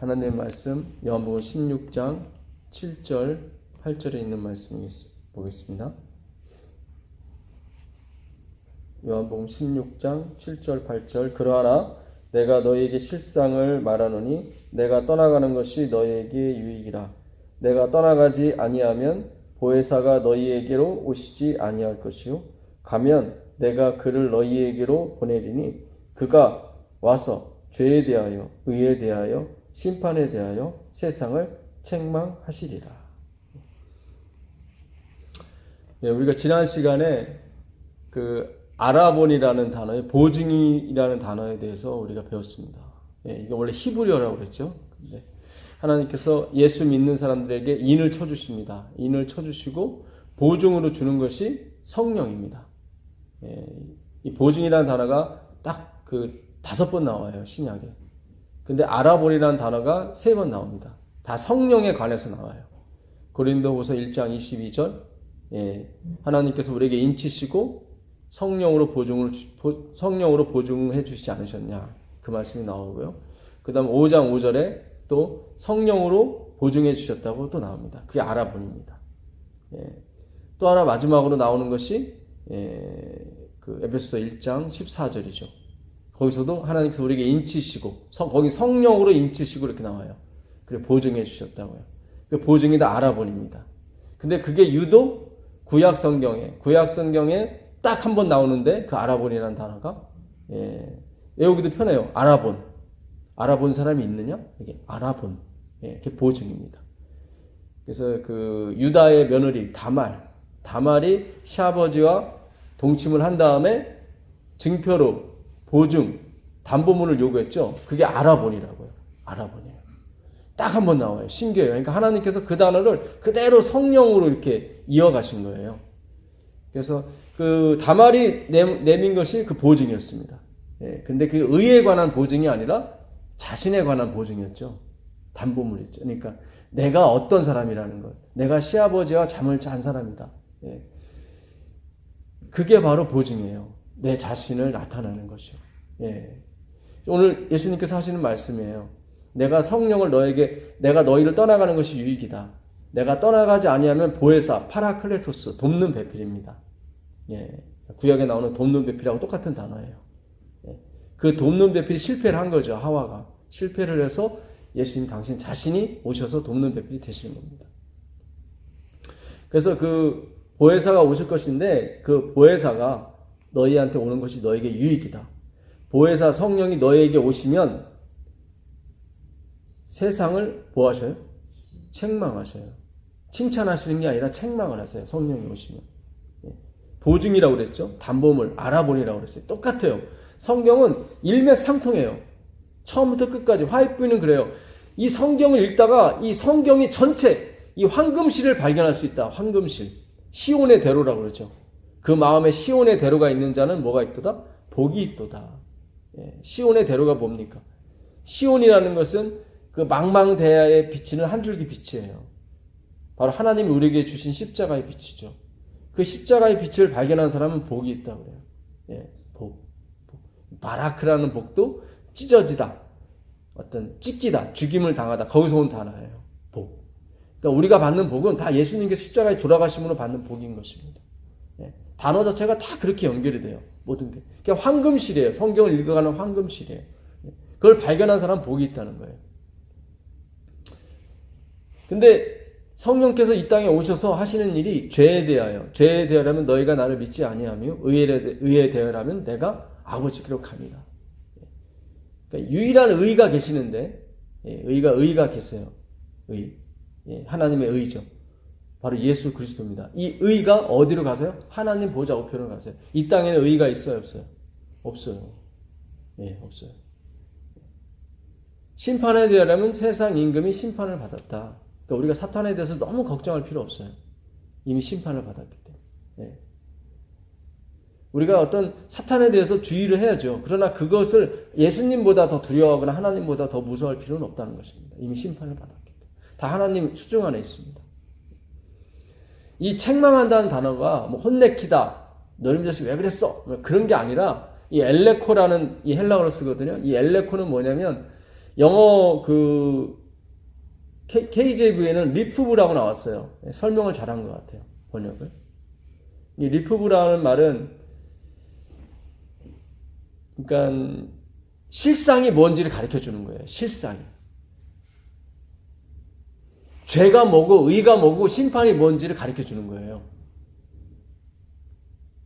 하나님의 말씀 요한복음 16장 7절 8절에 있는 말씀 보겠습니다. 요한복음 16장 7절 8절 그러하나 내가 너희에게 실상을 말하노니 내가 떠나가는 것이 너희에게 유익이라. 내가 떠나가지 아니하면 보혜사가 너희에게로 오시지 아니할 것이요 가면 내가 그를 너희에게로 보내리니 그가 와서 죄에 대하여 의에 대하여 심판에 대하여 세상을 책망하시리라. 우리가 지난 시간에 아라본이라는 단어의 보증이라는 단어에 대해서 우리가 배웠습니다. 이게 원래 히브리어라고 그랬죠. 하나님께서 예수 믿는 사람들에게 인을 쳐주십니다. 인을 쳐주시고 보증으로 주는 것이 성령입니다. 이 보증이라는 단어가 딱 5번 나와요, 신약에. 근데 아라본이라는 단어가 3번 나옵니다. 다 성령에 관해서 나와요. 고린도후서 1장 22절 하나님께서 우리에게 인치시고 성령으로 보증해 주시지 않으셨냐, 그 말씀이 나오고요. 그 다음 5장 5절에 또 성령으로 보증해 주셨다고 또 나옵니다. 그게 아라본입니다. 또 하나 마지막으로 나오는 것이 에베소서 1장 14절이죠. 거기서도 하나님께서 우리에게 인치시고 거기 성령으로 인치시고 이렇게 나와요. 그래 보증해 주셨다고요. 그 보증이 다 아라본입니다. 근데 그게 유독 구약 성경에 딱 한 번 나오는데 그 아라본이라는 단어가 외우기도 편해요. 알아본 사람이 있느냐? 이게 아라본. 이게 보증입니다. 그래서 유다의 며느리 다말이 시아버지와 동침을 한 다음에 증표로 보증, 담보물을 요구했죠. 그게 아라본이라고요. 아라본이에요. 딱 한 번 나와요. 신기해요. 그러니까 하나님께서 그 단어를 그대로 성령으로 이렇게 이어가신 거예요. 그래서 다말이 내민 것이 그 보증이었습니다. 근데 그 의에 관한 보증이 아니라 자신에 관한 보증이었죠. 담보물이었죠. 그러니까 내가 어떤 사람이라는 것, 내가 시아버지와 잠을 잔 사람이다. 그게 바로 보증이에요. 내 자신을 나타내는 것이요. 오늘 예수님께서 하시는 말씀이에요. 내가 성령을 내가 너희를 떠나가는 것이 유익이다. 내가 떠나가지 아니하면 보혜사, 파라클레토스, 돕는 배필입니다. 구약에 나오는 돕는 배필하고 똑같은 단어예요. 그 돕는 배필이 실패를 한 거죠. 하와가 실패를 해서 예수님 당신 자신이 오셔서 돕는 배필이 되시는 겁니다. 그래서 그 보혜사가 오실 것인데 그 보혜사가 너희한테 오는 것이 너에게 유익이다. 보혜사 성령이 너희에게 오시면 세상을 뭐 하셔요? 책망하셔요. 칭찬하시는 게 아니라 책망을 하세요. 성령이 오시면. 보증이라고 그랬죠. 담보물, 아라본이라고 그랬어요. 똑같아요. 성경은 일맥상통해요. 처음부터 끝까지. 화이트부는 그래요. 이 성경을 읽다가 이 성경이 전체 이 황금실을 발견할 수 있다. 황금실. 시온의 대로라고 그러죠. 그 마음에 시온의 대로가 있는 자는 뭐가 있도다? 복이 있도다. 시온의 대로가 뭡니까? 시온이라는 것은 그 망망대야에 비치는 한 줄기 빛이에요. 바로 하나님이 우리에게 주신 십자가의 빛이죠. 그 십자가의 빛을 발견한 사람은 복이 있다고 그래요. 복. 바라크라는 복도 찢어지다. 찢기다. 죽임을 당하다. 거기서 온 단어예요. 복. 그러니까 우리가 받는 복은 다 예수님께서 십자가에 돌아가심으로 받는 복인 것입니다. 단어 자체가 다 그렇게 연결이 돼요. 모든 게. 그러니까 황금실이에요. 성경을 읽어가는 황금실이에요. 그걸 발견한 사람은 복이 있다는 거예요. 근데 성령께서 이 땅에 오셔서 하시는 일이 죄에 대하여라면 너희가 나를 믿지 아니하며 의에 대하여라면 내가 아버지께로 갑니다. 그러니까 유일한 의가 계시는데 의가 계세요. 하나님의 의죠. 바로 예수 그리스도입니다. 이 의가 어디로 가세요? 하나님 보좌 우편으로 가세요. 이 땅에는 의가 있어요, 없어요? 없어요. 없어요. 심판에 대하여라면 세상 임금이 심판을 받았다. 그러니까 우리가 사탄에 대해서 너무 걱정할 필요 없어요. 이미 심판을 받았기 때문에. 우리가 어떤 사탄에 대해서 주의를 해야죠. 그러나 그것을 예수님보다 더 두려워하거나 하나님보다 더 무서워할 필요는 없다는 것입니다. 이미 심판을 받았기 때문에. 다 하나님 수중 안에 있습니다. 이 책망한다는 단어가 혼내키다, 너희 자식 왜 그랬어? 그런 게 아니라 이 엘레코라는 이 헬라어로 쓰거든요. 이 엘레코는 뭐냐면 영어 KJV에는 리프브라고 나왔어요. 설명을 잘한 것 같아요. 번역을. 이 리프브라는 말은 그러니까 실상이 뭔지를 가르쳐 주는 거예요. 실상이. 죄가 뭐고 의가 뭐고 심판이 뭔지를 가르쳐 주는 거예요.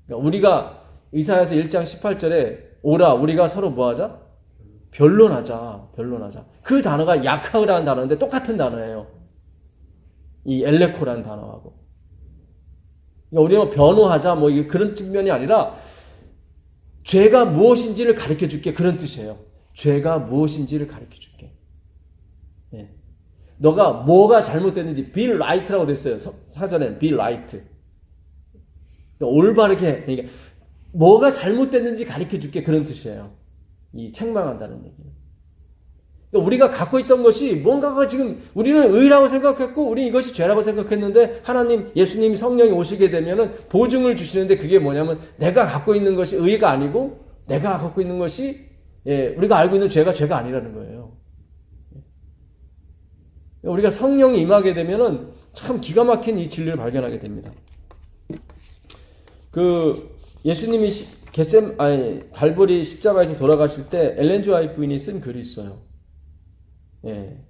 그러니까 우리가 이사야서 1장 18절에 오라 우리가 서로 뭐하자? 변론하자. 그 단어가 약하라는 단어인데 똑같은 단어예요. 이 엘레코라는 단어하고. 그러니까 우리는 변호하자 뭐 그런 측면이 아니라 죄가 무엇인지를 가르쳐 줄게 그런 뜻이에요. 죄가 무엇인지를 가르쳐 줄게. 예. 너가 뭐가 잘못됐는지 be right라고 됐어요. 사전에는 be right. 그러니까 올바르게 그러니까 뭐가 잘못됐는지 가르쳐 줄게 그런 뜻이에요. 이 책망한다는 얘기는. 그러니까 우리가 갖고 있던 것이 뭔가가 지금 우리는 의라고 생각했고 우리 이것이 죄라고 생각했는데 하나님 예수님이 성령이 오시게 되면은 보증을 주시는데 그게 뭐냐면 내가 갖고 있는 것이 의가 아니고 내가 갖고 있는 것이 우리가 알고 있는 죄가 아니라는 거예요. 우리가 성령이 임하게 되면은 참 기가 막힌 이 진리를 발견하게 됩니다. 예수님이 갈보리 십자가에서 돌아가실 때 엘렌 지 화이트 부인이 쓴 글이 있어요. 예.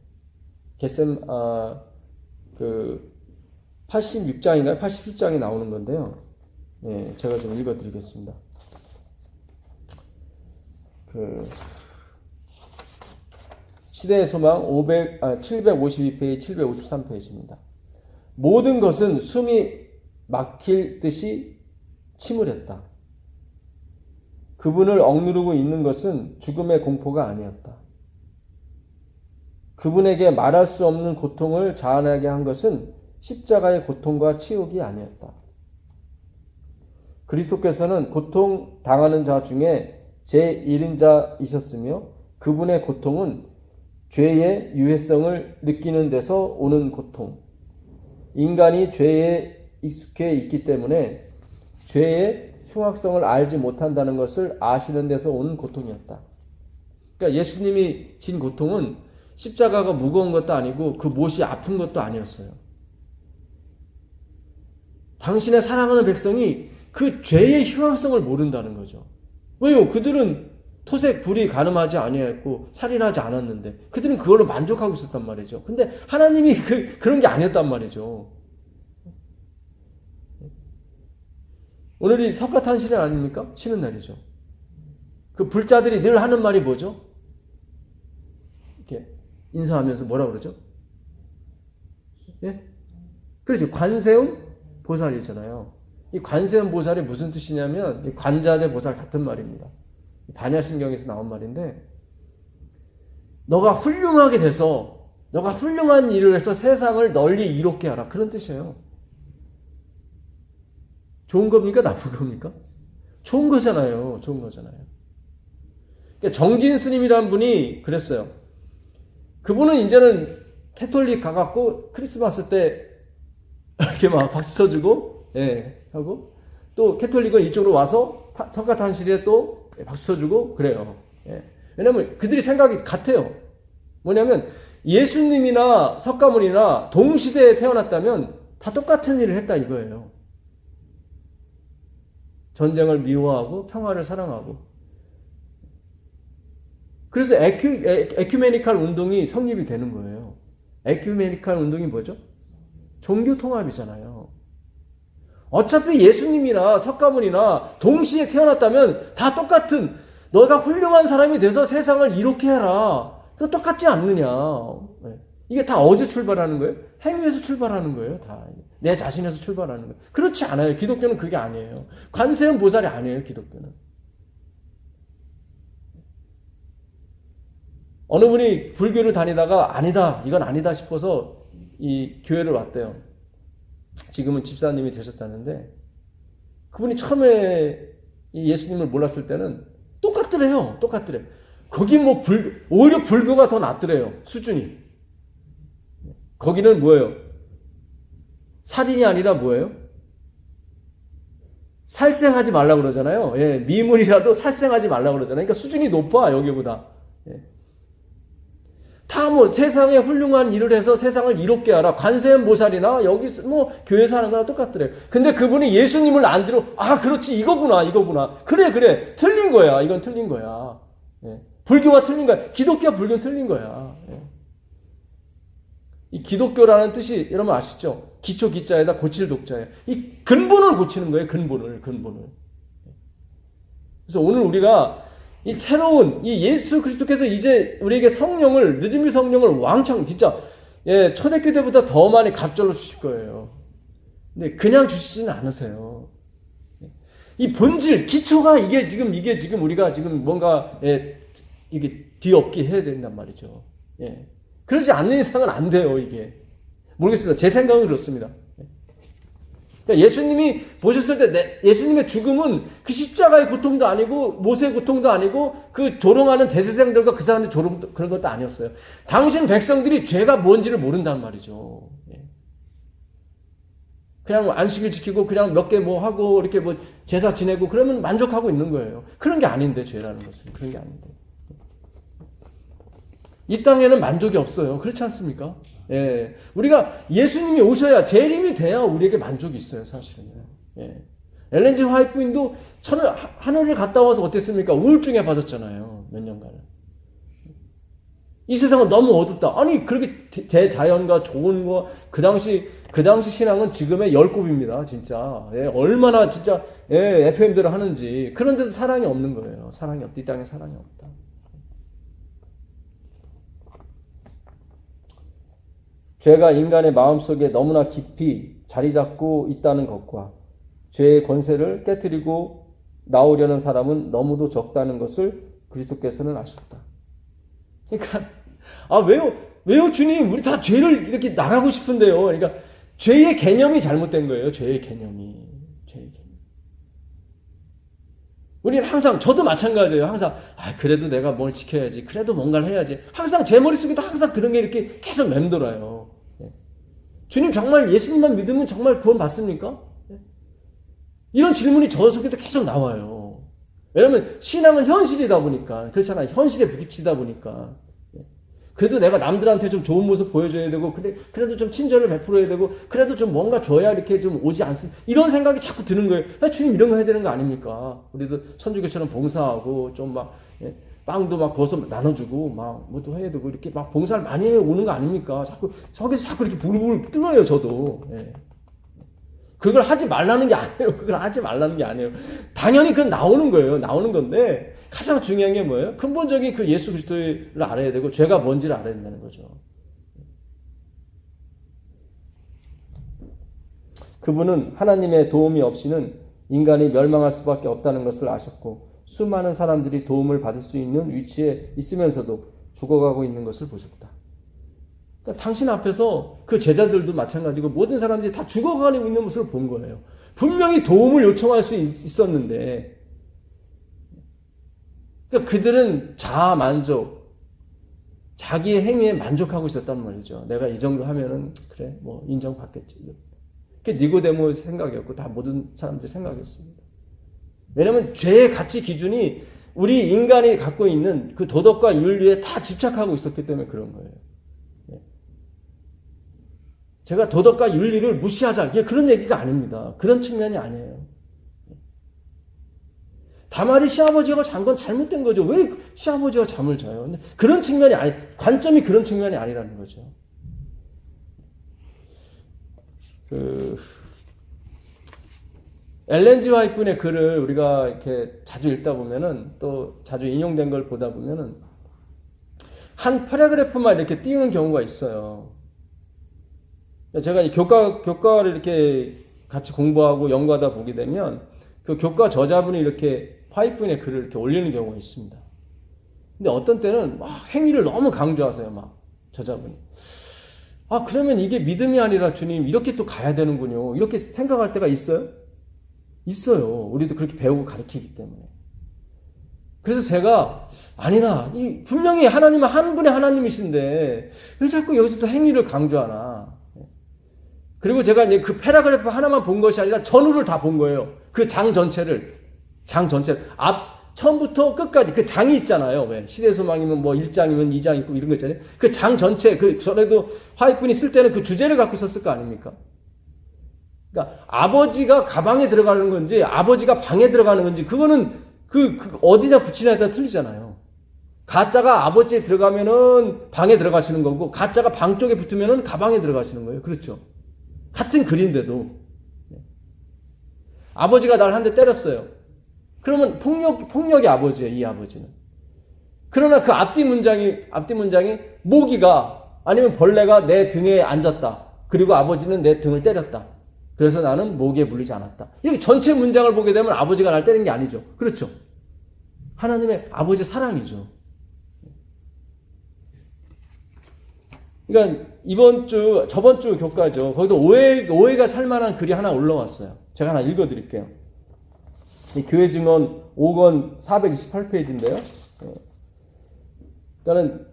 86장인가요? 87장에 나오는 건데요. 예, 제가 좀 읽어 드리겠습니다. 시대의 소망 752페이지, 753페이지입니다. 모든 것은 숨이 막힐 듯이 침울했다. 그분을 억누르고 있는 것은 죽음의 공포가 아니었다. 그분에게 말할 수 없는 고통을 자아내게 한 것은 십자가의 고통과 치욕이 아니었다. 그리스도께서는 고통 당하는 자 중에 제1인 자이셨으며 그분의 고통은 죄의 유해성을 느끼는 데서 오는 고통, 인간이 죄에 익숙해 있기 때문에 죄의 흉악성을 알지 못한다는 것을 아시는 데서 오는 고통이었다. 그러니까 예수님이 진 고통은 십자가가 무거운 것도 아니고 그 못이 아픈 것도 아니었어요. 당신의 사랑하는 백성이 그 죄의 흉악성을 모른다는 거죠. 왜요? 그들은 토색, 불이 간음하지 아니했고 살인하지 않았는데 그들은 그걸로 만족하고 있었단 말이죠. 근데 하나님이 그런 게 아니었단 말이죠. 오늘이 석가탄신일 아닙니까? 쉬는 날이죠. 그 불자들이 늘 하는 말이 뭐죠? 이렇게 인사하면서 뭐라 그러죠? 예? 그렇죠. 관세음 보살이잖아요. 이 관세음 보살이 무슨 뜻이냐면 이 관자재 보살 같은 말입니다. 반야신경에서 나온 말인데 너가 훌륭하게 돼서 너가 훌륭한 일을 해서 세상을 널리 이롭게 하라. 그런 뜻이에요. 좋은 겁니까? 나쁜 겁니까? 좋은 거잖아요. 좋은 거잖아요. 그러니까 정진 스님이라는 분이 그랬어요. 그분은 이제는 캐톨릭 가갖고 크리스마스 때 이렇게 막 박수 쳐주고, 예, 하고, 또 캐톨릭은 이쪽으로 와서 석가탄실에 또 박수 쳐주고 그래요. 예. 왜냐면 그들이 생각이 같아요. 뭐냐면 예수님이나 석가모니나 동시대에 태어났다면 다 똑같은 일을 했다 이거예요. 전쟁을 미워하고 평화를 사랑하고. 그래서 에큐메니칼 운동이 성립이 되는 거예요. 에큐메니칼 운동이 뭐죠? 종교 통합이잖아요. 어차피 예수님이나 석가모니나 동시에 태어났다면 다 똑같은 너가 훌륭한 사람이 돼서 세상을 이롭게 해라. 그거 똑같지 않느냐. 이게 다 어디서 출발하는 거예요? 행위에서 출발하는 거예요. 다 내 자신에서 출발하는 거예요. 그렇지 않아요. 기독교는 그게 아니에요. 관세음 보살이 아니에요. 기독교는. 어느 분이 불교를 다니다가 아니다. 이건 아니다 싶어서 이 교회를 왔대요. 지금은 집사님이 되셨다는데 그분이 처음에 이 예수님을 몰랐을 때는 똑같더래요. 똑같더래요. 거기 뭐 오히려 불교가 더 낫더래요. 수준이. 거기는 뭐예요? 살인이 아니라 뭐예요? 살생하지 말라고 그러잖아요. 예, 미문이라도 살생하지 말라고 그러잖아요. 그러니까 수준이 높아 여기보다. 예. 다 뭐 세상에 훌륭한 일을 해서 세상을 이롭게 하라. 관세음보살이나 여기 뭐 교회에서 하는 거랑 똑같더래요. 근데 그분이 예수님을 안 들어, 아, 그렇지, 이거구나. 그래. 틀린 거야. 이건 틀린 거야. 예. 불교가 틀린 거야. 기독교와 불교는 틀린 거야. 예. 이 기독교라는 뜻이 여러분 아시죠? 기초 기자에다 고칠 독자예요. 이 근본을 고치는 거예요. 근본을. 그래서 오늘 우리가 이 새로운 이 예수 그리스도께서 이제 우리에게 성령을, 늦은비 성령을 왕창 진짜 초대교 때보다 더 많이 갑절로 주실 거예요. 근데 그냥 주시지는 않으세요. 이 본질, 기초가 이게 지금 우리가 지금 뭔가 이게 뒤엎기 해야 된단 말이죠. 그러지 않는 이상은 안 돼요, 이게. 모르겠습니다. 제 생각은 그렇습니다. 그러니까 예수님이 보셨을 때 예수님의 죽음은 그 십자가의 고통도 아니고 모세의 고통도 아니고 그 조롱하는 대제사장들과 그 사람들이 그런 것도 아니었어요. 당신 백성들이 죄가 뭔지를 모른단 말이죠. 그냥 안식일 지키고 그냥 몇 개 뭐 하고 이렇게 뭐 제사 지내고 그러면 만족하고 있는 거예요. 그런 게 아닌데, 죄라는 것은. 그런 게 아닌데. 이 땅에는 만족이 없어요. 그렇지 않습니까? 우리가 예수님이 오셔야, 재림이 돼야 우리에게 만족이 있어요, 사실은. 엘렌 G 화이트 부인도 하늘을 갔다 와서 어땠습니까? 우울증에 빠졌잖아요, 몇 년간을. 이 세상은 너무 어둡다. 아니, 그렇게 대자연과 좋은 거, 그 당시 신앙은 지금의 10곱입니다, 진짜. 얼마나 진짜, FM대로 하는지. 그런데도 사랑이 없는 거예요. 사랑이 없다. 이 땅에 사랑이 없다. 죄가 인간의 마음속에 너무나 깊이 자리 잡고 있다는 것과 죄의 권세를 깨트리고 나오려는 사람은 너무도 적다는 것을 그리스도께서는 아셨다. 그러니까 왜요 주님, 우리 다 죄를 이렇게 나가고 싶은데요. 그러니까 죄의 개념이 잘못된 거예요. 죄의 개념이. 우리는 항상, 저도 마찬가지예요. 항상 그래도 내가 뭘 지켜야지, 그래도 뭔가를 해야지. 항상 제 머릿속에도 항상 그런 게 이렇게 계속 맴돌아요. 주님, 정말 예수님만 믿으면 정말 구원 받습니까? 이런 질문이 저 속에도 계속 나와요. 왜냐하면 신앙은 현실이다 보니까, 그렇잖아요. 현실에 부딪히다 보니까. 그래도 내가 남들한테 좀 좋은 모습 보여줘야 되고, 그래도 좀 친절을 베풀어야 되고, 그래도 좀 뭔가 줘야 이렇게 좀 오지 않습니까? 이런 생각이 자꾸 드는 거예요. 주님, 이런 거 해야 되는 거 아닙니까? 우리도 선주교처럼 봉사하고, 좀 막, 빵도 막 거기서 나눠주고, 막, 뭐도 해야 되고, 이렇게 막 봉사를 많이 해 오는 거 아닙니까? 속에서 자꾸 이렇게 부글부글 끓어요, 저도. 그걸 하지 말라는 게 아니에요. 당연히 그건 나오는 거예요. 나오는 건데, 가장 중요한 게 뭐예요? 근본적인 그 예수 그리스도를 알아야 되고, 죄가 뭔지를 알아야 된다는 거죠. 그분은 하나님의 도움이 없이는 인간이 멸망할 수밖에 없다는 것을 아셨고, 수많은 사람들이 도움을 받을 수 있는 위치에 있으면서도 죽어가고 있는 것을 보셨다. 그러니까 당신 앞에서 그 제자들도 마찬가지고 모든 사람들이 다 죽어가고 있는 모습을 본 거예요. 분명히 도움을 요청할 수 있었는데, 그러니까 그들은 자아 만족, 자기의 행위에 만족하고 있었단 말이죠. 내가 이 정도 하면은 그래, 뭐 인정받겠지. 그게 니고데모의 생각이었고 다 모든 사람들의 생각이었습니다. 왜냐하면 죄의 가치 기준이 우리 인간이 갖고 있는 그 도덕과 윤리에 다 집착하고 있었기 때문에 그런 거예요. 제가 도덕과 윤리를 무시하자, 그런 얘기가 아닙니다. 그런 측면이 아니에요. 다말이 시아버지가 잔 건 잘못된 거죠. 왜 시아버지가 잠을 자요? 근데 그런 측면이 관점이 그런 측면이 아니라는 거죠. 엘렌 G 화이트 분의 글을 우리가 이렇게 자주 읽다 보면은, 또 자주 인용된 걸 보다 보면은, 한 패러그래프만 이렇게 띄우는 경우가 있어요. 제가 이 교과를 이렇게 같이 공부하고 연구하다 보게 되면, 그 교과 저자분이 이렇게 화이트 분의 글을 이렇게 올리는 경우가 있습니다. 근데 어떤 때는 막 행위를 너무 강조하세요, 막, 저자분이. 그러면 이게 믿음이 아니라 주님, 이렇게 또 가야 되는군요. 이렇게 생각할 때가 있어요? 있어요. 우리도 그렇게 배우고 가르치기 때문에. 그래서 제가, 아니다. 분명히 하나님은 한 분의 하나님이신데, 왜 자꾸 여기서 또 행위를 강조하나. 그리고 제가 이제 그 패러그래프 하나만 본 것이 아니라 전후를 다 본 거예요. 그 장 전체를. 처음부터 끝까지 그 장이 있잖아요. 왜? 시대소망이면 뭐 1장이면 2장 있고 이런 거 있잖아요. 그 장 전체, 전에도 화이트분이 쓸 때는 그 주제를 갖고 썼을 거 아닙니까? 그러니까 아버지가 가방에 들어가는 건지 아버지가 방에 들어가는 건지 그거는 어디다 붙이냐에 따라 틀리잖아요. 가짜가 아버지에 들어가면은 방에 들어가시는 거고 가짜가 방 쪽에 붙으면은 가방에 들어가시는 거예요. 그렇죠? 같은 글인데도 아버지가 날 한 대 때렸어요. 그러면 폭력의 아버지예요. 이 아버지는. 그러나 그 앞뒤 문장이 모기가 아니면 벌레가 내 등에 앉았다. 그리고 아버지는 내 등을 때렸다. 그래서 나는 모기에 물리지 않았다. 이렇게 전체 문장을 보게 되면 아버지가 날 때린 게 아니죠. 그렇죠? 하나님의 아버지 사랑이죠. 그러니까 저번 주 교과죠. 거기도 오해가 살만한 글이 하나 올라왔어요. 제가 하나 읽어드릴게요. 이 교회 증언 5권 428페이지인데요. 그러니까는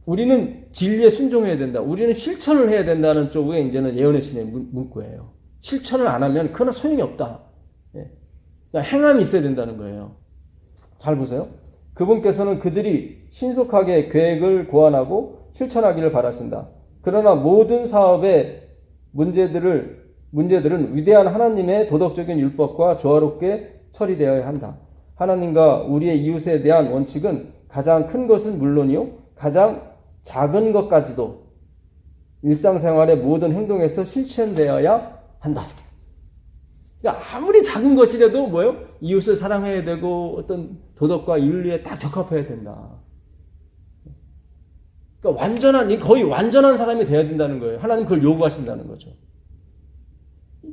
우리는 진리에 순종해야 된다. 우리는 실천을 해야 된다는 쪽에 이제는 예언의 신의 문구예요. 실천을 안 하면 그건 소용이 없다. 그러니까 행함이 있어야 된다는 거예요. 잘 보세요. 그분께서는 그들이 신속하게 계획을 고안하고 실천하기를 바라신다. 그러나 모든 사업의 문제들은 위대한 하나님의 도덕적인 율법과 조화롭게 처리되어야 한다. 하나님과 우리의 이웃에 대한 원칙은 가장 큰 것은 물론이요, 가장 작은 것까지도 일상생활의 모든 행동에서 실천되어야 한다. 그러니까 아무리 작은 것이라도 뭐예요? 이웃을 사랑해야 되고 어떤 도덕과 윤리에 딱 적합해야 된다. 그러니까 거의 완전한 사람이 돼야 된다는 거예요. 하나님 그걸 요구하신다는 거죠.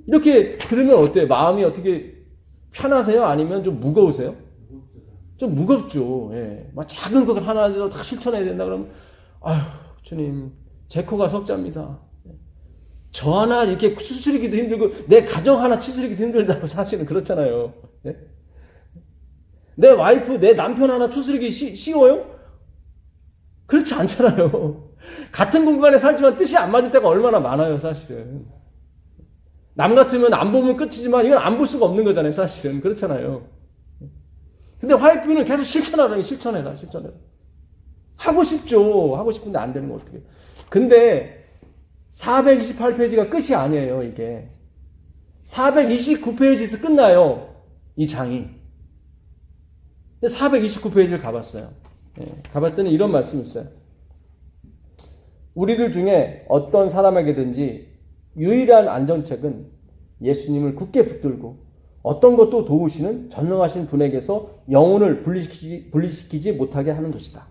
이렇게 들으면 어때요? 마음이 어떻게 편하세요? 아니면 좀 무거우세요? 좀 무겁죠. 예. 막 작은 것 하나라도 다 실천해야 된다 그러면, 아휴, 주님, 제 코가 석자입니다. 저 하나 이렇게 추스리기도 힘들고, 내 가정 하나 추스리기도 힘들다고 사실은 그렇잖아요. 예? 내 와이프, 내 남편 하나 추스리기 쉬워요? 그렇지 않잖아요. 같은 공간에 살지만 뜻이 안 맞을 때가 얼마나 많아요, 사실은. 남 같으면 안 보면 끝이지만 이건 안 볼 수가 없는 거잖아요, 사실은. 그렇잖아요. 근데 화이트는 계속 실천해라. 하고 싶죠. 하고 싶은데 안 되는 거 어떻게. 근데 428페이지가 끝이 아니에요, 이게. 429페이지에서 끝나요, 이 장이. 근데 429페이지를 가봤어요. 가봤더니 이런 말씀이 있어요. 우리들 중에 어떤 사람에게든지 유일한 안전책은 예수님을 굳게 붙들고 어떤 것도 도우시는 전능하신 분에게서 영혼을 분리시키지 못하게 하는 것이다.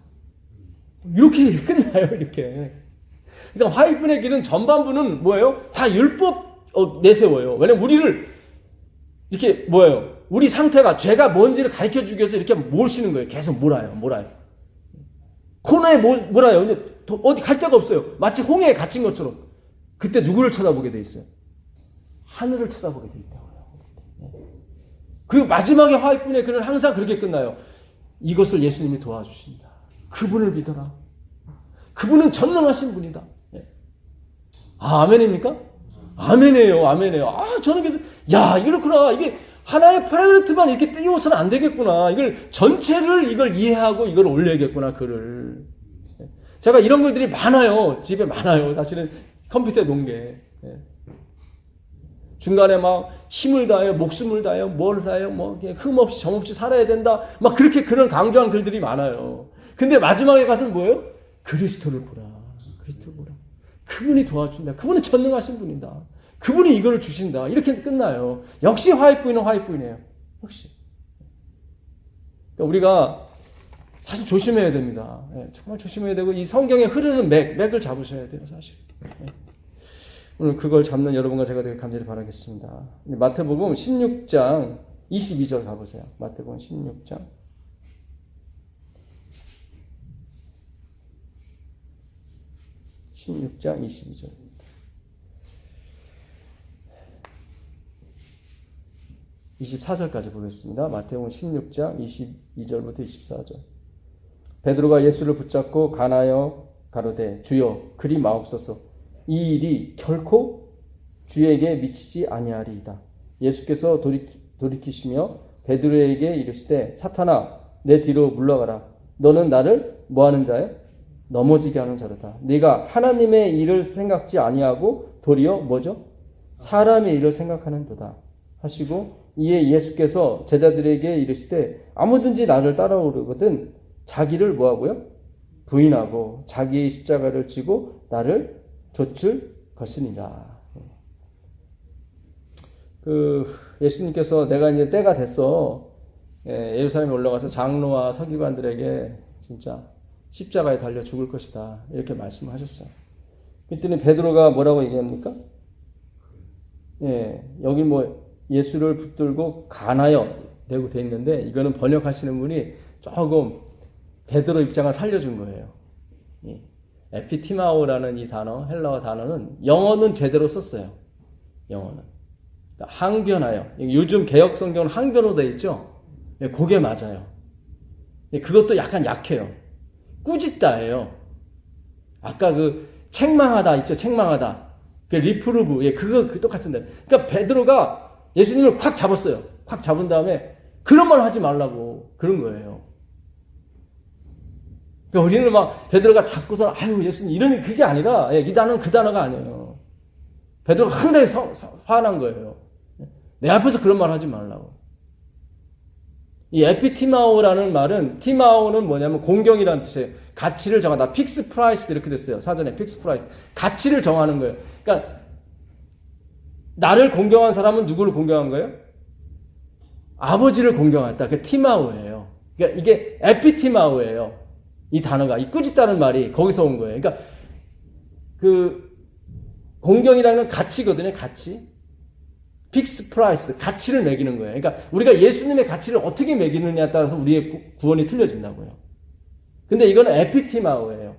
이렇게 끝나요, 이렇게. 그러니까 화이트의 길은 전반부는 뭐예요? 다 율법 내세워요. 왜냐면 우리를 이렇게 우리 상태가 죄가 뭔지를 가르쳐 주기 위해서 이렇게 몰시는 거예요. 계속 몰아요. 코너에 몰아요. 어디 갈 데가 없어요. 마치 홍해에 갇힌 것처럼. 그때 누구를 쳐다보게 돼 있어요? 하늘을 쳐다보게 돼 있다고요. 그리고 마지막에 화이트의 글은 항상 그렇게 끝나요. 이것을 예수님이 도와주신다. 그분을 믿어라. 그분은 전능하신 분이다. 아멘입니까? 아멘이에요. 저는 그래서 이렇구나. 이게 하나의 파라그래프만 이렇게 띄워서는 안 되겠구나. 이걸 전체를 이해하고 이걸 올려야겠구나, 글을. 제가 이런 글들이 많아요. 집에 많아요. 사실은 컴퓨터에 놓은 게. 중간에 막 힘을 다해요, 목숨을 다해요, 뭘 다해요, 흠없이 정없이 살아야 된다. 막 그렇게 그런 강조한 글들이 많아요. 근데 마지막에 가서는 뭐예요? 그리스도를 보라. 그분이 도와준다. 그분은 전능하신 분이다. 그분이 이거를 주신다. 이렇게 끝나요. 역시 화이트는 화이트이네요. 역시. 그러니까 우리가 사실 조심해야 됩니다. 정말 조심해야 되고 이 성경에 흐르는 맥을 잡으셔야 돼요, 사실. 오늘 그걸 잡는 여러분과 제가 되게 간절히 바라겠습니다. 마태복음 16장 22절 가보세요. 마태복음 16장 22절. 24절까지 보겠습니다. 마태복음 16장 22절부터 24절. 베드로가 예수를 붙잡고 간하여 가로되 주여 그리 마옵소서 이 일이 결코 주에게 미치지 아니하리이다. 예수께서 돌이키시며 베드로에게 이르시되 사탄아 내 뒤로 물러가라. 너는 나를 뭐하는 자야? 넘어지게 하는 자로다. 네가 하나님의 일을 생각지 아니하고 도리어 뭐죠? 사람의 일을 생각하는도다 하시고 이에 예수께서 제자들에게 이르시되 아무든지 나를 따라오려거든 자기를 뭐하고요? 부인하고 자기의 십자가를 지고 나를 좇을 것이니라. 예수님께서 내가 이제 때가 됐어. 예루살렘에 올라가서 장로와 서기관들에게 진짜 십자가에 달려 죽을 것이다. 이렇게 말씀하셨어요. 그랬더니 베드로가 뭐라고 얘기합니까? 여기 뭐 예수를 붙들고 간하여 되고 돼 있는데 이거는 번역하시는 분이 조금 베드로 입장을 살려준 거예요. 에피티마오라는 이 단어, 헬라어 단어는 영어는 제대로 썼어요. 영어는. 그러니까 항변하여. 요즘 개혁 성경은 항변으로 되어 있죠? 그게 맞아요. 그것도 약간 약해요. 꾸짖다예요. 아까 책망하다 있죠? 책망하다. 리프루브. 그거 똑같은데. 그러니까 베드로가 예수님을 콱 잡았어요. 콱 잡은 다음에 그런 말 하지 말라고 그런 거예요. 그러니까 우리는 막 베드로가 잡고서 아유 예수님 이런 그게 아니라 이 단어는 그 단어가 아니에요. 베드로가 상당히 화난 거예요. 내 앞에서 그런 말 하지 말라고. 이 에피티마오라는 말은 티마오는 뭐냐면 공경이라는 뜻이에요. 가치를 정하다. 픽스 프라이스 이렇게 됐어요. 사전에 픽스 프라이스. 가치를 정하는 거예요. 그러니까 나를 공경한 사람은 누구를 공경한 거예요? 아버지를 공경했다. 그게 티마오예요. 그러니까 이게 에피티마오예요. 이 단어가 이 꾸짖다는 말이 거기서 온 거예요. 그러니까 공경이라는 가치거든요. 가치. 픽스 프라이스. 가치를 매기는 거예요. 그러니까 우리가 예수님의 가치를 어떻게 매기느냐에 따라서 우리의 구원이 틀려진다고요. 근데 이거는 에피티마오예요.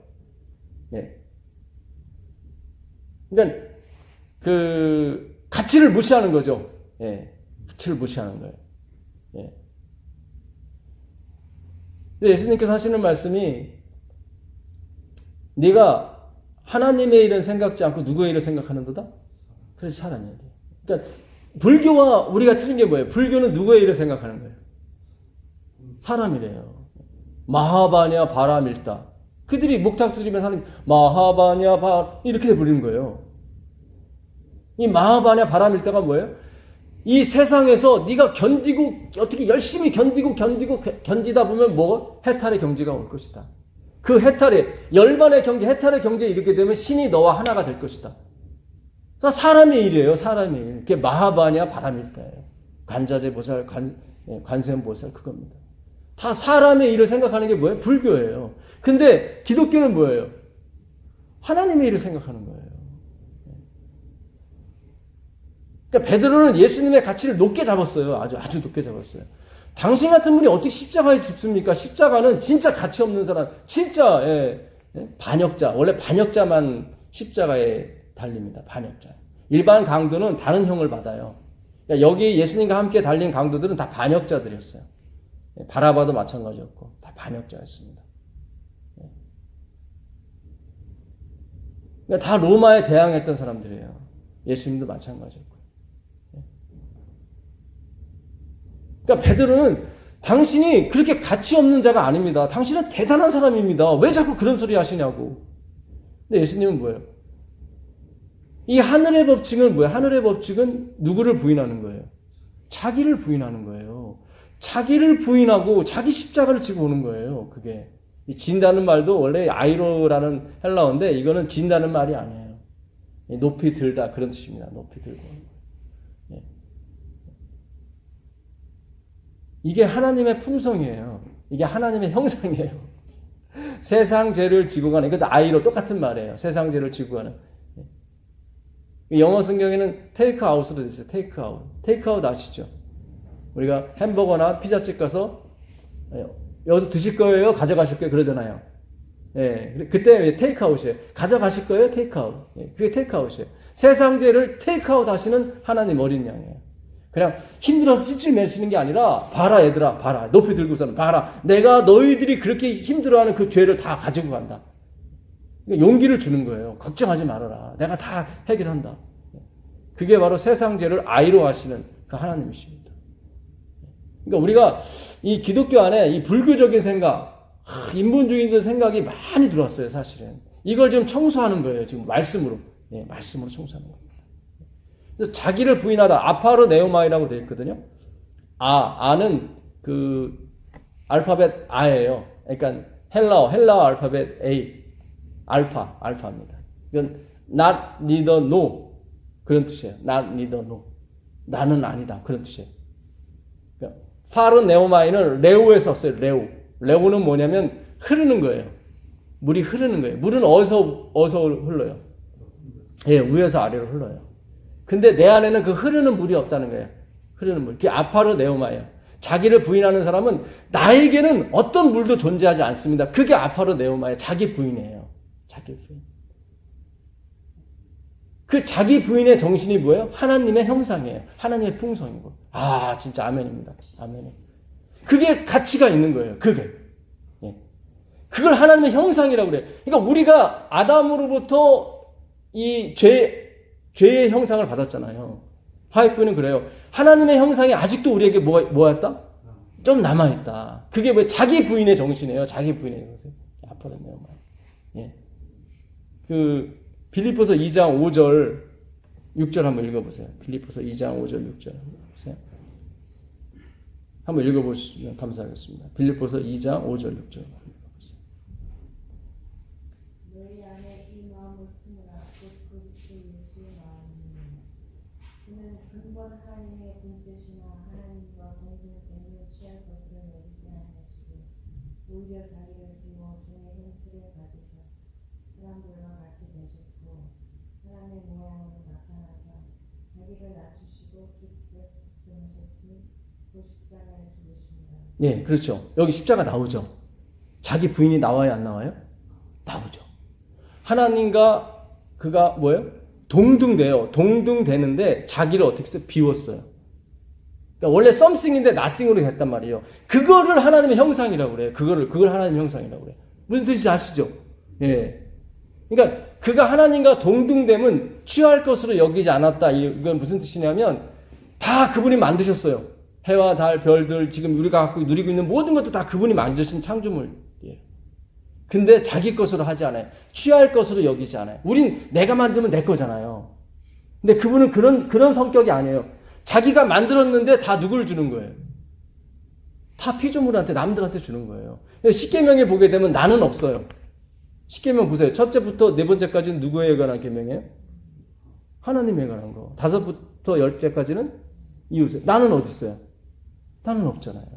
그러니까 가치를 무시하는 거죠. 가치를 무시하는 거예요. 근데 예수님께서 하시는 말씀이 네가 하나님의 일은 생각지 않고 누구의 일을 생각하는도다? 그래서 사람이야. 그러니까 불교와 우리가 틀린 게 뭐예요? 불교는 누구의 일을 생각하는 거예요? 사람이래요. 마하바냐 바라밀다. 그들이 목탁 두드리면서 하는 마하바냐 바 이렇게 부르는 거예요. 이 마하바냐 바라밀다가 뭐예요? 이 세상에서 네가 견디고 어떻게 열심히 견디다 보면 뭐 해탈의 경지가 올 것이다. 그 해탈의 열반의 경지, 해탈의 경지에 이르게 되면 신이 너와 하나가 될 것이다. 그러니까 사람의 일이에요. 사람의 일. 그게 마하바냐 바라밀다예요. 관자재 보살, 관세음 보살 그겁니다. 다 사람의 일을 생각하는 게 뭐예요? 불교예요. 근데 기독교는 뭐예요? 하나님의 일을 생각하는 거예요. 그러니까 베드로는 예수님의 가치를 높게 잡았어요. 아주 높게 잡았어요. 당신 같은 분이 어떻게 십자가에 죽습니까? 십자가는 진짜 가치 없는 사람, 진짜 반역자. 원래 반역자만 십자가에 달립니다. 반역자. 일반 강도는 다른 형을 받아요. 그러니까 여기 예수님과 함께 달린 강도들은 다 반역자들이었어요. 바라바도 마찬가지였고 다 반역자였습니다. 그러니까 다 로마에 대항했던 사람들이에요. 예수님도 마찬가지였고. 그러니까 베드로는 당신이 그렇게 가치 없는 자가 아닙니다. 당신은 대단한 사람입니다. 왜 자꾸 그런 소리 하시냐고. 근데 예수님은 뭐예요? 이 하늘의 법칙은 뭐예요? 하늘의 법칙은 누구를 부인하는 거예요? 자기를 부인하는 거예요. 자기를 부인하고 자기 십자가를 지고 오는 거예요. 그게. 진다는 말도 원래 아이로라는 헬라어인데 이거는 진다는 말이 아니에요. 높이 들다 그런 뜻입니다. 높이 들고. 이게 하나님의 품성이에요. 이게 하나님의 형상이에요. 세상 죄를 지고 가는, 이것도 아이로 똑같은 말이에요. 세상 죄를 지고 가는. 영어 성경에는 테이크 아웃으로 되어 있어요. 테이크 아웃. 테이크 아웃 아시죠? 우리가 햄버거나 피자집 가서 여기서 드실 거예요? 가져가실 거예요? 그러잖아요. 그때 테이크 아웃이에요. 가져가실 거예요? 테이크 아웃. 그게 테이크 아웃이에요. 세상 죄를 테이크 아웃 하시는 하나님 어린 양이에요. 그냥 힘들어서 찔찔 매시는 게 아니라 봐라 얘들아 봐라 높이 들고서는 봐라 내가 너희들이 그렇게 힘들어하는 그 죄를 다 가지고 간다. 그러니까 용기를 주는 거예요. 걱정하지 말아라. 내가 다 해결한다. 그게 바로 세상 죄를 아이로 하시는 그 하나님이십니다. 그러니까 우리가 이 기독교 안에 이 불교적인 생각, 인본주의적 생각이 많이 들어왔어요, 사실은. 이걸 지금 청소하는 거예요, 지금 말씀으로. 예, 말씀으로 청소하는 겁니다. 그래서 자기를 부인하다, 아파르 네오마이라고 되어 있거든요. 아는 그 알파벳 아예요. 그러니까 헬라어 알파벳 A, 알파입니다. 이건 not, neither, no 그런 뜻이에요. not, neither, no. 나는 아니다 그런 뜻이에요. 그러니까 파르 네오마이는 레오에 썼어요. 레오는 뭐냐면 흐르는 거예요. 물이 흐르는 거예요. 물은 어디서 흘러요? 예, 위에서 아래로 흘러요. 근데 내 안에는 그 흐르는 물이 없다는 거예요. 흐르는 물. 그게 아파르 네오마예요. 자기를 부인하는 사람은 나에게는 어떤 물도 존재하지 않습니다. 그게 아파르 네오마예요. 자기 부인이에요. 자기 부인. 그 자기 부인의 정신이 뭐예요? 하나님의 형상이에요. 하나님의 풍성이고. 아, 진짜 아멘입니다. 아멘. 그게 가치가 있는 거예요. 그게. 예. 그걸 하나님의 형상이라고 그래요. 그러니까 우리가 아담으로부터 이 죄의 형상을 받았잖아요. 화해꾼은 그래요. 하나님의 형상이 아직도 우리에게 뭐였다? 좀 남아있다. 그게 왜 자기 부인의 정신이에요. 자기 부인의 정신. 아파졌네요. 예. 빌립보서 2장 5절 6절 한번 읽어보세요. 빌립보서 2장 5절 6절 보세요. 한번 읽어보시면 감사하겠습니다. 빌립보서 2장 5절 6절 읽어보세요. 너희 안에 이 마음을 품으라. 곧 그리스도 예수의 마음이니 그는 근본 하나님의 본체시나 하나님과 동등됨을 취할 것을 여기지 않으시고 오히려 자기를 비워 종의 형체를 가지사 사람들과 같이 되셨고 사람의 모양으로 나타나사 자기를 낮추시고 죽게 되셨으니 그 십자가에 죽으십니다. 네, 그렇죠. 여기 십자가 나오죠. 자기 부인이 나와요, 안 나와요? 나오죠. 하나님과 그가 뭐예요? 동등돼요. 동등되는데 자기를 어떻게 해서 비웠어요. 그러니까 원래 something인데 nothing으로 됐단 말이에요. 그거를 하나님의 형상이라고 그래요. 그걸 하나님의 형상이라고 그래요. 무슨 뜻인지 아시죠? 예. 그러니까 그가 하나님과 동등됨은 취할 것으로 여기지 않았다. 이건 무슨 뜻이냐면 다 그분이 만드셨어요. 해와 달, 별들, 지금 우리가 갖고 누리고 있는 모든 것도 다 그분이 만드신 창조물이에요. 근데 자기 것으로 하지 않아요. 취할 것으로 여기지 않아요. 우린 내가 만들면 내 거잖아요. 근데 그분은 그런 성격이 아니에요. 자기가 만들었는데 다 누굴 주는 거예요? 다 피조물한테, 남들한테 주는 거예요. 십계명에 보게 되면 나는 없어요. 십계명 보세요. 첫째부터 네 번째까지는 누구에 관한 계명이에요? 하나님에 관한 거. 5부터 10節까지는 이웃에. 나는 어디 있어요? 나는 없잖아요.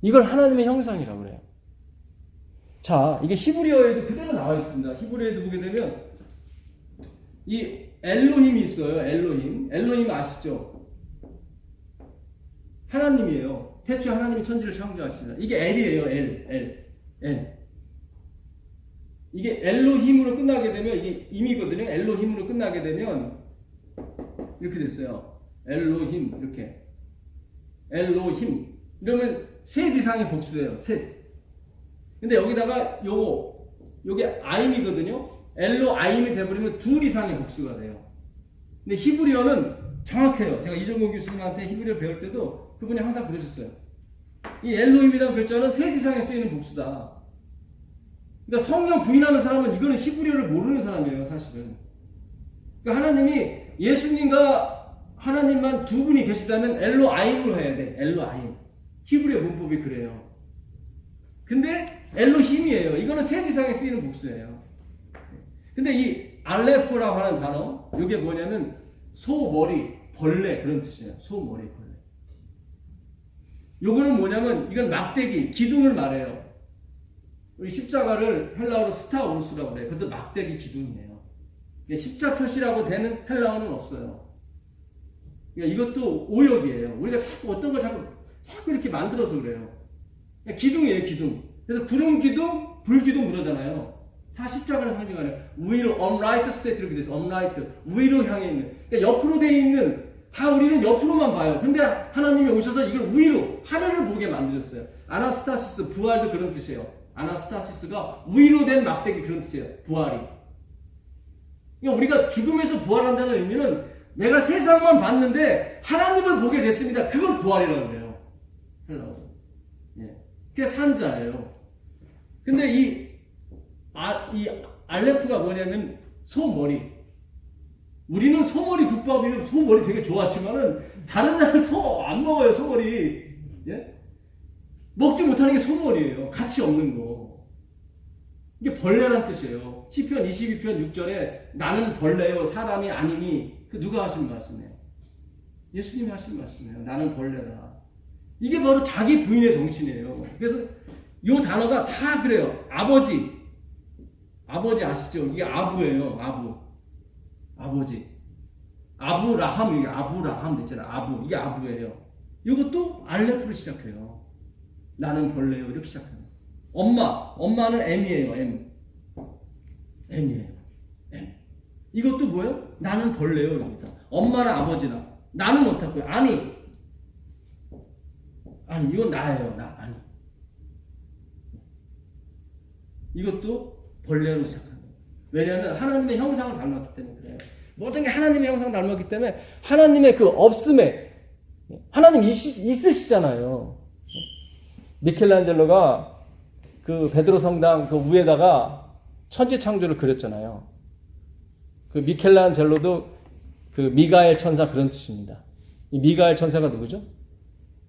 이걸 하나님의 형상이라고 그래요. 자, 이게 히브리어에도 그대로 나와 있습니다. 히브리어에도 보게 되면 이 엘로힘이 있어요. 엘로힘 아시죠? 하나님이에요. 태초에 하나님이 천지를 창조하십니다. 이게 엘이에요. 엘. 이게 엘로힘으로 끝나게 되면 이게 임이거든요. 엘로힘으로 끝나게 되면 이렇게 됐어요. 엘로힘 이렇게. 엘로힘 이러면 셋 이상의 복수예요. 셋. 근데 여기다가 요게 아임이거든요. 엘로 아임이 돼버리면 둘 이상의 복수가 돼요. 근데 히브리어는 정확해요. 제가 이정곤 교수님한테 히브리어 배울 때도 그분이 항상 그러셨어요. 이 엘로힘이라는 글자는 셋 이상에 쓰이는 복수다. 그러니까 성령 부인하는 사람은 이거는 히브리어를 모르는 사람이에요, 사실은. 그러니까 하나님이 예수님과 하나님만 두 분이 계시다면 엘로 아임으로 해야 돼. 엘로 아임. 히브리어 문법이 그래요. 근데 엘로힘이에요. 이거는 셋 이상에 쓰이는 복수예요. 근데 이 알레프라고 하는 단어, 이게 뭐냐면 소, 머리, 벌레 그런 뜻이에요. 소, 머리, 벌레. 요거는 뭐냐면 이건 막대기, 기둥을 말해요. 우리 십자가를 헬라어로 스타우루스라고 그래요. 그것도 막대기 기둥이에요. 십자표시라고 되는 헬라어는 없어요. 그러니까 이것도 오역이에요. 우리가 자꾸 어떤 걸 자꾸 이렇게 만들어서 그래요. 기둥이에요, 기둥. 그래서 구름 기둥, 불 기둥 그러잖아요. 다 십자가를 상징하네요. 위로, upright state 이렇게 돼서 upright, 위로 향해 있는. 그러니까 옆으로 돼 있는, 다 우리는 옆으로만 봐요. 근데 하나님이 오셔서 이걸 위로, 하늘을 보게 만드셨어요. 아나스타시스, 부활도 그런 뜻이에요. 아나스타시스가 위로 된 막대기 그런 뜻이에요. 부활이. 그러니까 우리가 죽음에서 부활한다는 의미는 내가 세상만 봤는데 하나님을 보게 됐습니다. 그걸 부활이라고 해요. 하려고. 예. 그게 산자예요. 근데 이 알레프가 뭐냐면 소머리. 우리는 소머리 국밥이면 소머리 되게 좋아하지만은 다른 나라는 소 안 먹어요, 소머리. 예? 먹지 못하는 게 소머리예요. 가치 없는 거. 이게 벌레란 뜻이에요. 시편 22편 6절에 나는 벌레요 사람이 아니니 그 누가 하신 말씀이에요? 예수님이 하신 말씀이에요. 나는 벌레다. 이게 바로 자기 부인의 정신이에요. 그래서 이 단어가 다 그래요. 아버지 아시죠? 이게 아부예요. 아버지. 아브라함, 이게 아브라함 있잖아요. 아부. 이게 아부예요. 이것도 알레프로 시작해요. 나는 벌레요. 이렇게 시작해요. 엄마는 M이에요. M이에요. M. 이것도 뭐예요? 나는 벌레요. 여기다. 엄마나 아버지나. 나는 못하고요. 아니, 이건 나예요. 아니. 이것도 벌레로 시작합니다. 왜냐하면 하나님의 형상을 닮았기 때문에 그래요. 모든 게 하나님의 형상을 닮았기 때문에 하나님의 그 없음에 하나님 있으시잖아요. 미켈란젤로가 그 베드로 성당 그 위에다가 천지창조를 그렸잖아요. 그 미켈란젤로도 그 미가엘 천사 그런 뜻입니다. 이 미가엘 천사가 누구죠?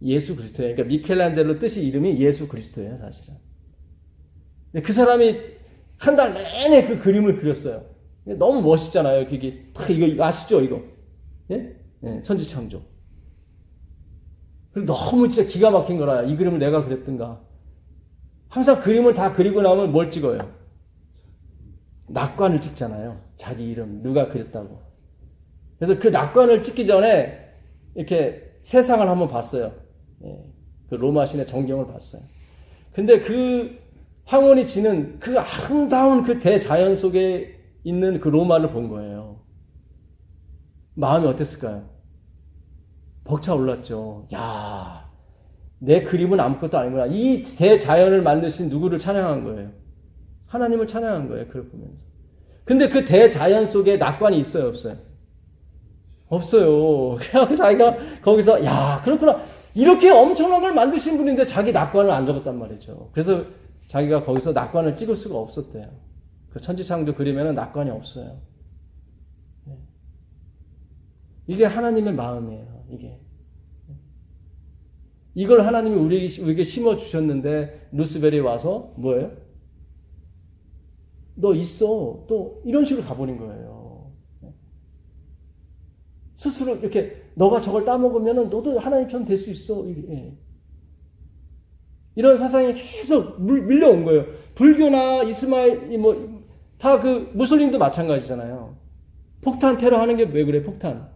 예수 그리스도예요. 그러니까 미켈란젤로 뜻이 이름이 예수 그리스도예요, 사실은. 그 사람이 한 달 내내 그 그림을 그렸어요. 너무 멋있잖아요. 그게 이거 아시죠, 이거? 예? 예, 천지창조. 그리고 너무 진짜 기가 막힌 거라. 이 그림을 내가 그렸던가. 항상 그림을 다 그리고 나면 뭘 찍어요? 낙관을 찍잖아요. 자기 이름 누가 그렸다고. 그래서 그 낙관을 찍기 전에 이렇게 세상을 한번 봤어요. 예, 그 로마 신의 전경을 봤어요. 근데 그 황혼이 지는 그 아름다운 그 대자연 속에 있는 그 로마를 본 거예요. 마음이 어땠을까요? 벅차올랐죠. 야, 내 그림은 아무것도 아니구나. 이 대자연을 만드신 누구를 찬양한 거예요? 하나님을 찬양한 거예요. 그걸 보면서. 근데 그 대자연 속에 낙관이 있어요, 없어요? 없어요. 그래서 자기가 거기서 야, 그렇구나. 이렇게 엄청난 걸 만드신 분인데 자기 낙관을 안 적었단 말이죠. 그래서 자기가 거기서 낙관을 찍을 수가 없었대요. 그 천지창조 그림에는 낙관이 없어요. 이게 하나님의 마음이에요. 이걸 하나님이 우리에게 심어주셨는데 루스벨이 와서 뭐예요? 너 있어. 또 이런 식으로 가버린 거예요. 스스로 이렇게 너가 저걸 따먹으면 너도 하나님처럼 될 수 있어. 이런 사상이 계속 밀려온 거예요. 불교나 이스마일 다 그 무슬림도 마찬가지잖아요. 폭탄 테러 하는 게 왜 그래? 폭탄.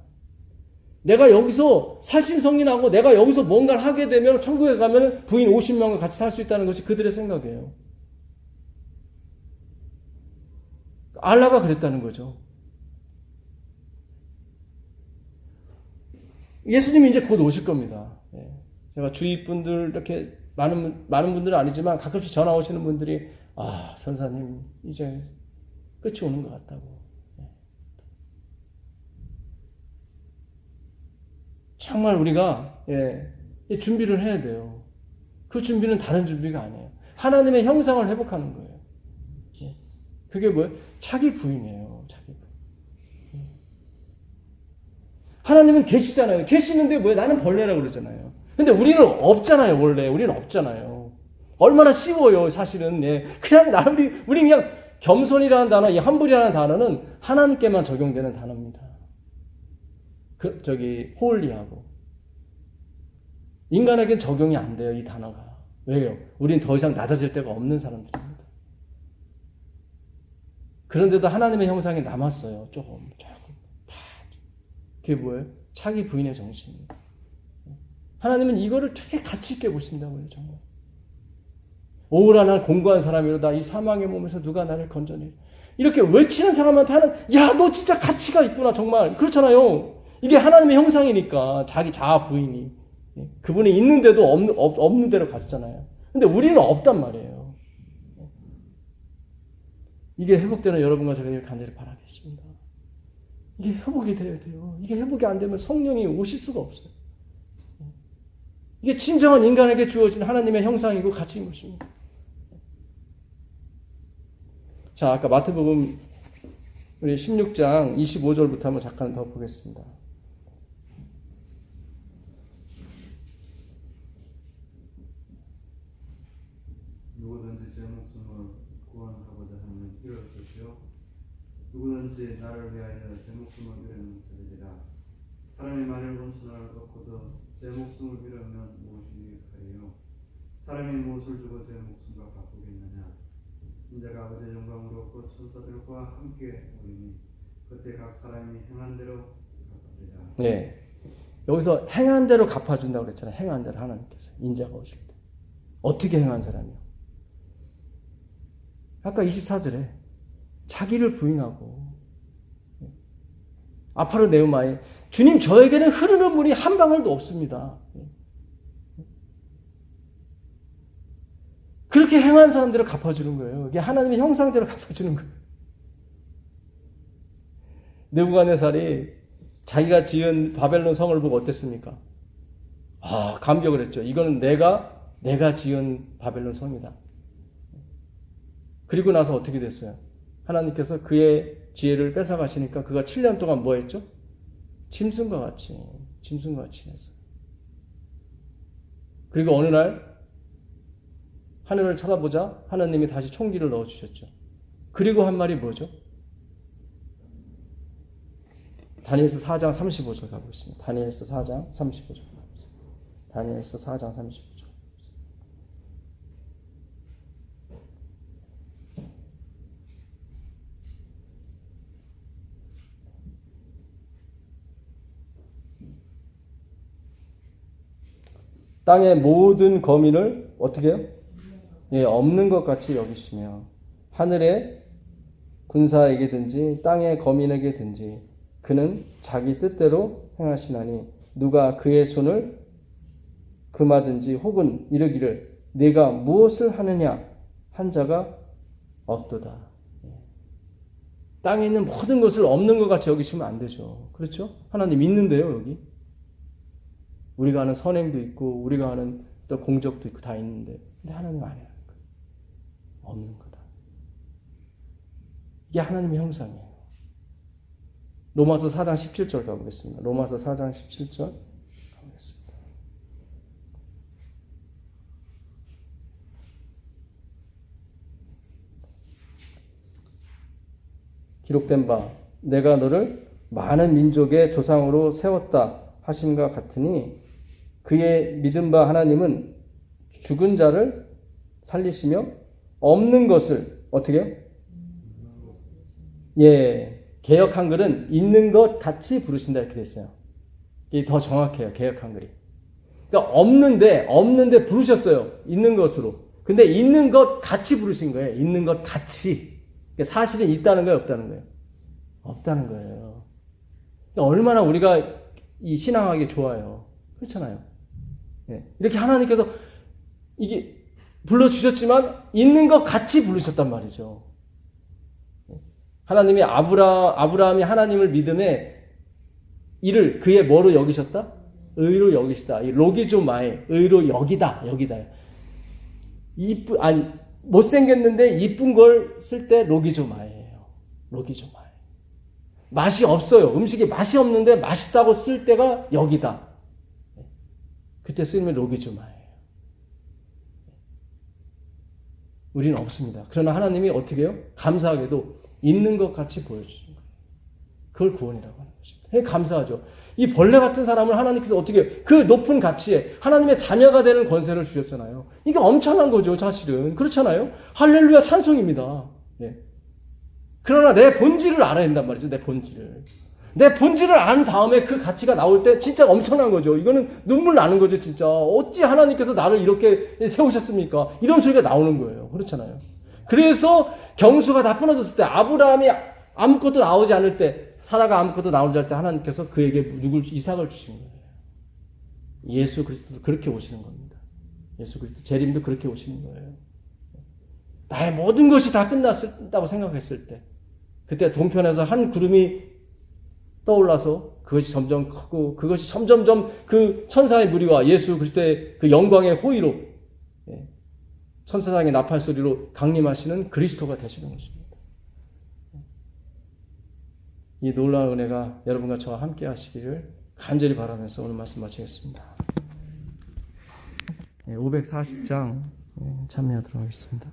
내가 여기서 살신성인하고 내가 여기서 뭔가를 하게 되면 천국에 가면 부인 50명과 같이 살 수 있다는 것이 그들의 생각이에요. 알라가 그랬다는 거죠. 예수님이 이제 곧 오실 겁니다. 제가 주위 분들 이렇게 많은 분들은 아니지만 가끔씩 전화 오시는 분들이 선사님 이제 끝이 오는 것 같다고. 정말 우리가 준비를 해야 돼요. 그 준비는 다른 준비가 아니에요. 하나님의 형상을 회복하는 거예요. 그게 뭐예요? 자기 부인이에요. 자기 부인. 하나님은 계시잖아요. 계시는데 뭐예요? 나는 벌레라고 그러잖아요. 근데 우리는 없잖아요. 원래 우리는 없잖아요. 얼마나 쉬워요. 사실은. 그냥 우리 그냥 겸손이라는 단어, 이 함불이라는 단어는 하나님께만 적용되는 단어입니다. 홀리하고 인간에겐 적용이 안 돼요. 이 단어가. 왜요? 우린 더 이상 낮아질 데가 없는 사람들입니다. 그런데도 하나님의 형상이 남았어요. 조금. 그게 뭐예요? 자기 부인의 정신입니다. 하나님은 이거를 되게 가치 있게 보신다고요. 정말. 오라 난 공고한 사람이로다. 이 사망의 몸에서 누가 나를 건져내리. 이렇게 외치는 사람한테 너 진짜 가치가 있구나. 정말. 그렇잖아요. 이게 하나님의 형상이니까 자기 자아 부인이 그분이 있는데도 없는 대로 갔잖아요. 근데 우리는 없단 말이에요. 이게 회복되는 여러분과 제가 간절히 바라겠습니다. 이게 회복이 돼야 돼요. 이게 회복이 안 되면 성령이 오실 수가 없어요. 이게 진정한 인간에게 주어진 하나님의 형상이고 가치인 것입니다. 자, 아까 마태복음 우리 16장 25절부터 한번 잠깐 더 보겠습니다. 누구든지 제 목숨을 구원하고자 하면 잃을 것이요 누구든지 나를 위하여 제 목숨을 잃으면 살리리라. 사람이 만일 온천을 얻고도 제 목숨을 잃으면 무엇이 유익하리요? 사람이 무엇을 주고 제 목숨과 바꾸겠느냐? 인자가 아버지의 영광으로 그 천사들과 함께 오리니 그때 각 사람이 행한 대로 갚으리라. 네. 여기서 행한 대로 갚아준다고 그랬잖아요. 행한 대로 하나님께서 인자가 오실 때. 어떻게 행한 사람이요? 아까 24절에 자기를 부인하고 아파르네우마에 주님 저에게는 흐르는 물이 한 방울도 없습니다. 그렇게 행한 사람들을 갚아주는 거예요. 이게 하나님의 형상대로 갚아주는 거예요. 느부갓네살이 자기가 지은 바벨론 성을 보고 어땠습니까? 아, 감격을 했죠. 이거는 내가 지은 바벨론 성이다. 그리고 나서 어떻게 됐어요? 하나님께서 그의 지혜를 뺏어가시니까 그가 7년 동안 뭐 했죠? 짐승과 같이 지냈어요. 그리고 어느 날 하늘을 쳐다보자 하나님이 다시 총기를 넣어주셨죠. 그리고 한 말이 뭐죠? 다니엘서 4장 35절 가고 있습니다. 다니엘서 4장 35절 가고 있습니다. 다니엘서 4장 35절. 땅의 모든 거민을 어떻게 해요? 예, 없는 것 같이 여기시며 하늘의 군사에게든지 땅의 거민에게든지 그는 자기 뜻대로 행하시나니 누가 그의 손을 금하든지 혹은 이르기를 내가 무엇을 하느냐 한 자가 없도다. 땅에 있는 모든 것을 없는 것 같이 여기시면 안 되죠. 그렇죠? 하나님 있는데요, 여기. 우리가 하는 선행도 있고 우리가 하는 또 공적도 있고 다 있는데 근데 하나님 아니라는 거예요. 없는 거다. 이게 하나님의 형상이에요. 로마서 4장 17절 가보겠습니다. 로마서 4장 17절 가보겠습니다. 기록된 바 내가 너를 많은 민족의 조상으로 세웠다 하심과 같으니 그의 믿은 바 하나님은 죽은 자를 살리시며 없는 것을 어떻게 해요? 예, 개역 한글은 있는 것 같이 부르신다 이렇게 됐어요. 이게 더 정확해요. 개역 한글이. 그러니까 없는데 부르셨어요. 있는 것으로. 근데 있는 것 같이 부르신 거예요. 있는 것 같이. 그러니까 사실은 있다는 거예요, 없다는 거예요? 없다는 거예요. 그러니까 얼마나 우리가 이 신앙하기 좋아요. 그렇잖아요. 예. 이렇게 하나님께서 이게 불러주셨지만 있는 것 같이 부르셨단 말이죠. 하나님이 아브라함이 하나님을 믿음에 이를 그의 뭐로 여기셨다? 의로 여기시다. 이 로기조마에 의로 여기다. 못생겼는데 이쁜 걸 쓸 때 로기조마예요. 로기조마에. 맛이 없어요. 음식이 맛이 없는데 맛있다고 쓸 때가 여기다. 그때 쓰면 로기조마예요. 우리는 없습니다. 그러나 하나님이 어떻게 해요? 감사하게도 있는 것 같이 보여주신 거예요. 그걸 구원이라고 하는 것입니다. 감사하죠. 이 벌레 같은 사람을 하나님께서 어떻게 해요? 그 높은 가치에 하나님의 자녀가 되는 권세를 주셨잖아요. 이게 엄청난 거죠, 사실은. 그렇잖아요. 할렐루야 찬송입니다. 예. 그러나 내 본질을 알아야 된단 말이죠. 내 본질을 안 다음에 그 가치가 나올 때 진짜 엄청난 거죠. 이거는 눈물 나는 거죠, 진짜. 어찌 하나님께서 나를 이렇게 세우셨습니까? 이런 소리가 나오는 거예요. 그렇잖아요. 그래서 경수가 다 끊어졌을 때 아브라함이 아무것도 나오지 않을 때 사라가 아무것도 나오지 않을 때 하나님께서 그에게 이삭을 주신 거예요. 예수 그리스도도 그렇게 오시는 겁니다. 예수 그리스도 재림도 그렇게 오시는 거예요. 나의 모든 것이 다 끝났다고 생각했을 때 그때 동편에서 한 구름이 떠올라서 그것이 점점 크고 그것이 점점점 그 천사의 무리와 예수 그리스도의 그 영광의 호의로 천사장의 나팔 소리로 강림하시는 그리스도가 되시는 것입니다. 이 놀라운 은혜가 여러분과 저와 함께 하시기를 간절히 바라면서 오늘 말씀 마치겠습니다. 540장 참여하도록 하겠습니다.